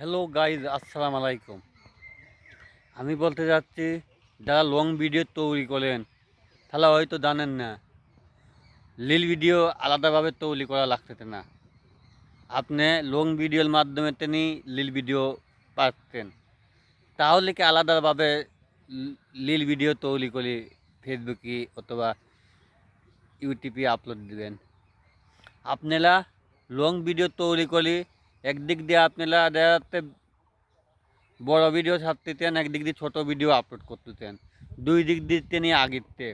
Hello guys, আসসালামু আলাইকুম। আমি বলতে যাচ্ছি, যারা লং ভিডিও তৈরি করেন তাহলে হয়তো জানেন না লিল ভিডিও আলাদাভাবে তৈরি করা লাগতেছে না। আপনি লং ভিডিওর মাধ্যমে তিনি লিল ভিডিও পাচ্ছেন, তাহলে কি আলাদাভাবে লিল ভিডিও তৈরি করে ফেসবুকে অথবা ইউটিউবে আপলোড দিবেন। আপনারা লং ভিডিও তৈরি করে একদিক দিয়ে আপনারা দেখা যাচ্ছে বড় ভিডিও ছাড়তেছেন, একদিক দিয়ে ছোটো ভিডিও আপলোড করতেছেন, দুই দিক দিয়ে তিনি আগিতে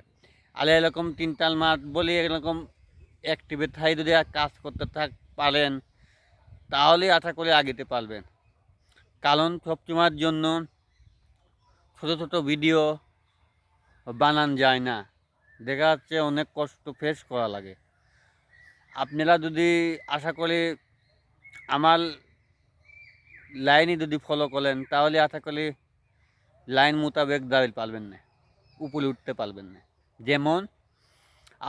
আলে এরকম তিনটাল মাস বলি এরকম অ্যাক্টিভে থাই যদি কাজ করতে পারেন তাহলে আশা করি আগিতে পারবেন। কারণ সবসময়ের জন্য ছোটো ছোটো ভিডিও বানান যায় না, দেখা যাচ্ছে অনেক কষ্ট ফেস করা লাগে। আপনারা যদি আশা করি আমার লাইনই যদি ফলো করেন তাহলে আশা করি লাইন মোতাবেক দাঁড়িয়ে পারবেন না, উপরে উঠতে পারবেন না। যেমন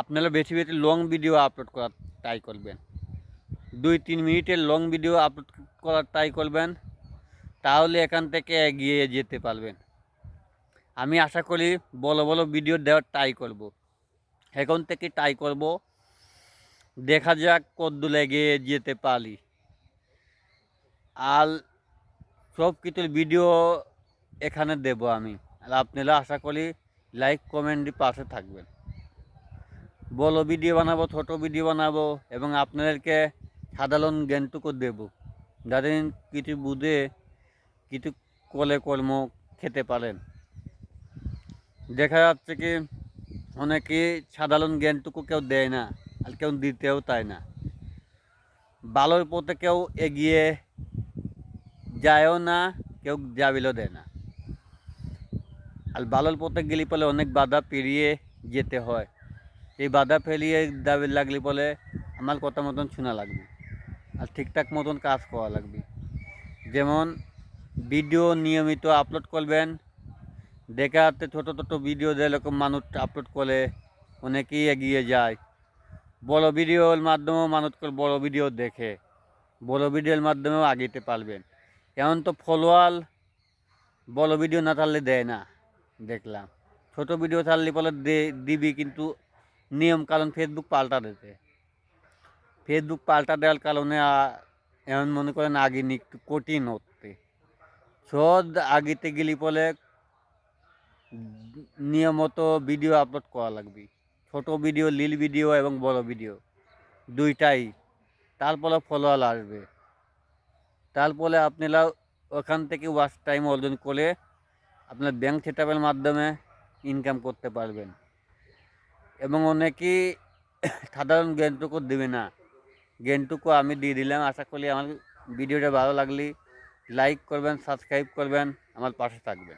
আপনারা বেশি বেশি লং ভিডিও আপলোড করার ট্রাই করবেন, 2-3 মিনিটের লং ভিডিও আপলোড করার ট্রাই করবেন, তাহলে এখান থেকে এগিয়ে যেতে পারবেন। আমি আশা করি বড় বড় ভিডিও দেওয়ার ট্রাই করব, এখন থেকে ট্রাই করব, দেখা যাক কতদূর এগিয়ে যেতে পারি। আর সব কিছুর ভিডিও এখানে দেব আমি, আর আপনারা আশা করি লাইক কমেন্ট পাশে থাকবেন। বড় ভিডিও বানাবো, ছোটো ভিডিও বানাবো এবং আপনাদেরকে সাধারণ জ্ঞানটুকু দেব, যাদের কিছু বুঝে কিছু কলে কর্ম খেতে পারেন। দেখা যাচ্ছে কি অনেকে সাধারণ জ্ঞানটুকু কেউ দেয় না, আর কেউ দিতেও তাই না। ভালোর পথে কেউ এগিয়ে যায়ও না, কেউ যাবিলও দেয় না। আর ভালোর পথে গেলে পরে অনেক বাধা পেরিয়ে যেতে হয়। এই বাধা পেরিয়ে দাবি লাগলে বলে আমার কথা মতন শোনা লাগবে, আর ঠিকঠাক মতন কাজ করা লাগবে। যেমন ভিডিও নিয়মিত আপলোড করবেন, দেখা যাচ্ছে ছোটো ছোটো ভিডিও যেরকম মানুষ আপলোড করে অনেকেই এগিয়ে যায়। বড় ভিডিওর মাধ্যমেও মানুষ বড় ভিডিও দেখে বড় ভিডিওর মাধ্যমেও আগিতে পারবেন। এমন তো ফলোয়ার বড় ভিডিও না ছাড়লে দেয় না, দেখলাম। ছোট ভিডিও ছাড়লে বলে দিবি, কিন্তু নিয়ম কারণ ফেসবুক পাল্টা দেওয়ার কারণে এমন মনে করেন আগে একটু কঠিন হতে সদ আগিতে গেলি বলে নিয়মত ভিডিও আপলোড করা লাগবে, ছোট ভিডিও, লিল ভিডিও এবং বড় ভিডিও দুইটাই। তারপরে ফলোয়ার আসবে, তারপরে আপনারা ওখান থেকে ওয়াচ টাইম অর্জন করে আপনার ব্যাংক সেটআপের মাধ্যমে ইনকাম করতে পারবেন। এবং অনেকেই সাধারণ জ্ঞানটুকু দেবে না, জ্ঞানটুকু আমি দিয়ে দিলাম। আশা করি আমার ভিডিওটা ভালো লাগলে লাইক করবেন, সাবস্ক্রাইব করবেন, আমার পাশে থাকবেন।